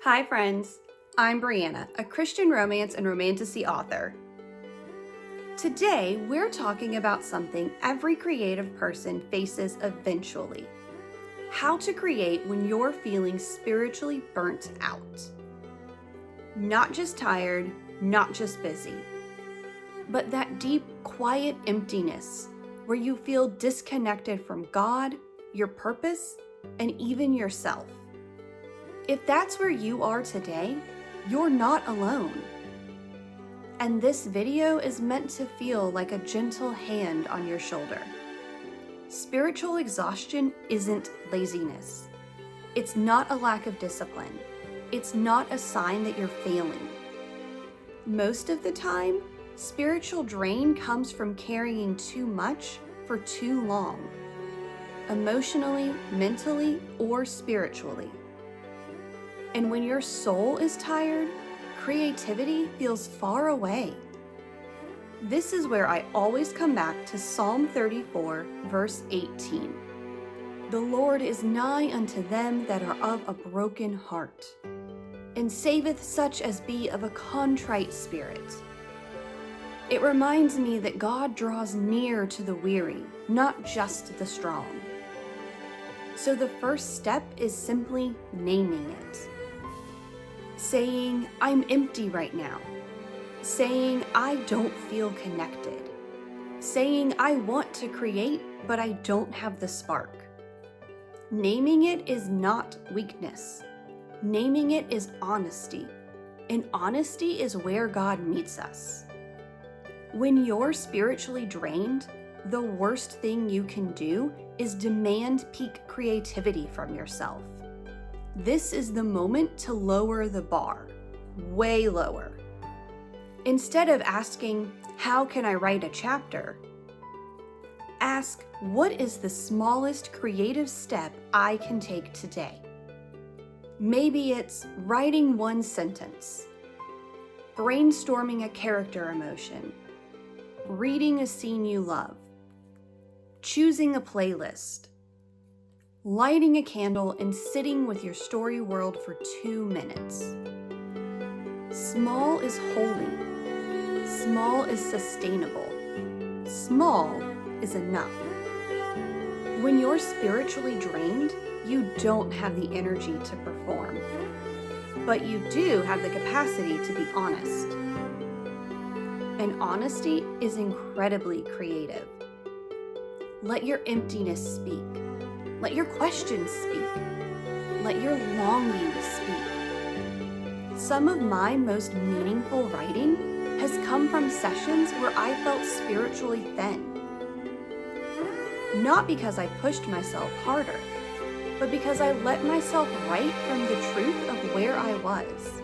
Hi friends, I'm Brianna, a Christian romance and romantasy author. Today, we're talking about something every creative person faces eventually. How to create when you're feeling spiritually burnt out. Not just tired, not just busy, but that deep, quiet emptiness where you feel disconnected from God, your purpose, and even yourself. If that's where you are today, you're not alone. And this video is meant to feel like a gentle hand on your shoulder. Spiritual exhaustion isn't laziness. It's not a lack of discipline. It's not a sign that you're failing. Most of the time, spiritual drain comes from carrying too much for too long, emotionally, mentally, or spiritually. And when your soul is tired, creativity feels far away. This is where I always come back to Psalm 34, verse 18. The Lord is nigh unto them that are of a broken heart, and saveth such as be of a contrite spirit. It reminds me that God draws near to the weary, not just the strong. So the first step is simply naming it. Saying, I'm empty right now. Saying, I don't feel connected. Saying, I want to create, but I don't have the spark. Naming it is not weakness. Naming it is honesty. And honesty is where God meets us. When you're spiritually drained, the worst thing you can do is demand peak creativity from yourself. This is the moment to lower the bar, way lower. Instead of asking, how can I write a chapter? Ask, what is the smallest creative step I can take today? Maybe it's writing one sentence, brainstorming a character emotion, reading a scene you love, choosing a playlist, lighting a candle and sitting with your story world for 2 minutes. Small is holy. Small is sustainable. Small is enough. When you're spiritually drained, you don't have the energy to perform, but you do have the capacity to be honest. And honesty is incredibly creative. Let your emptiness speak. Let your questions speak. Let your longings speak. Some of my most meaningful writing has come from sessions where I felt spiritually thin. Not because I pushed myself harder, but because I let myself write from the truth of where I was.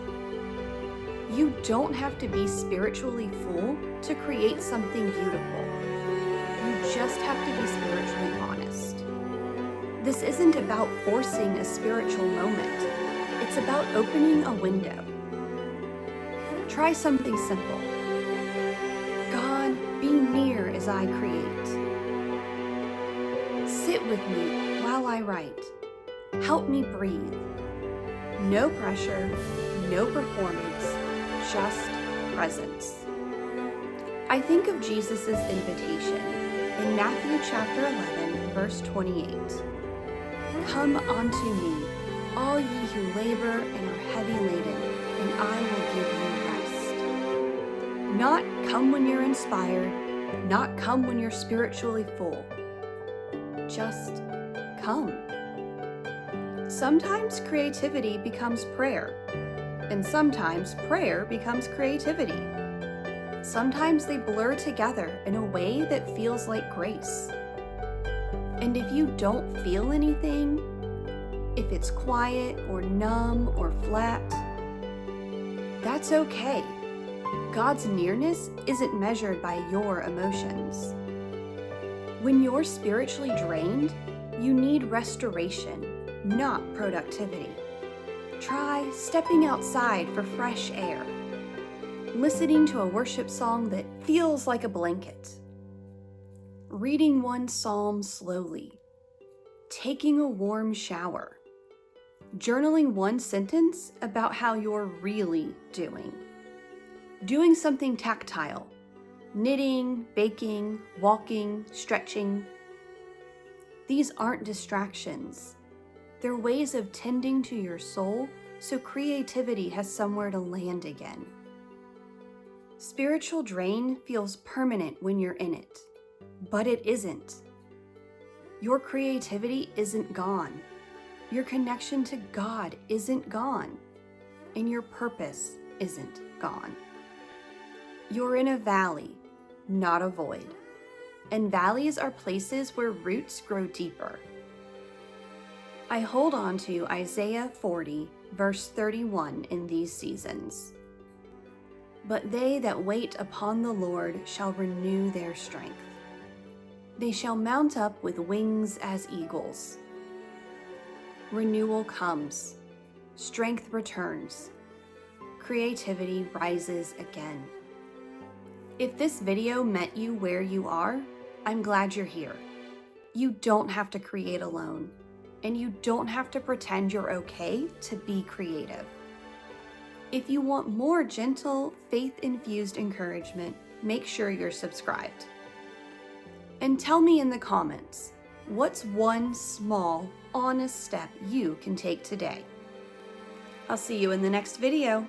You don't have to be spiritually full to create something beautiful. You just have to be spiritually honest. This isn't about forcing a spiritual moment. It's about opening a window. Try something simple. God, be near as I create. Sit with me while I write. Help me breathe. No pressure, no performance, just presence. I think of Jesus' invitation in Matthew chapter 11, verse 28. Come unto me, all ye who labor and are heavy laden, and I will give you rest. Not come when you're inspired, not come when you're spiritually full. Just come. Sometimes creativity becomes prayer, and sometimes prayer becomes creativity. Sometimes they blur together in a way that feels like grace. And if you don't feel anything, if it's quiet or numb or flat, that's okay. God's nearness isn't measured by your emotions. When you're spiritually drained, you need restoration, not productivity. Try stepping outside for fresh air, listening to a worship song that feels like a blanket, reading one psalm slowly, taking a warm shower, Journaling one sentence about how you're really doing. Doing something tactile. Knitting, baking, walking, stretching. These aren't distractions. They're ways of tending to your soul so creativity has somewhere to land again. Spiritual drain feels permanent when you're in it, but it isn't. Your creativity isn't gone. Your connection to God isn't gone, and your purpose isn't gone. You're in a valley, not a void, and valleys are places where roots grow deeper. I hold on to Isaiah 40, verse 31 in these seasons. But they that wait upon the Lord shall renew their strength. They shall mount up with wings as eagles. Renewal comes, strength returns, creativity rises again. If this video met you where you are, I'm glad you're here. You don't have to create alone, and you don't have to pretend you're okay to be creative. If you want more gentle, faith-infused encouragement, make sure you're subscribed. And tell me in the comments, what's one small, honest step you can take today? I'll see you in the next video.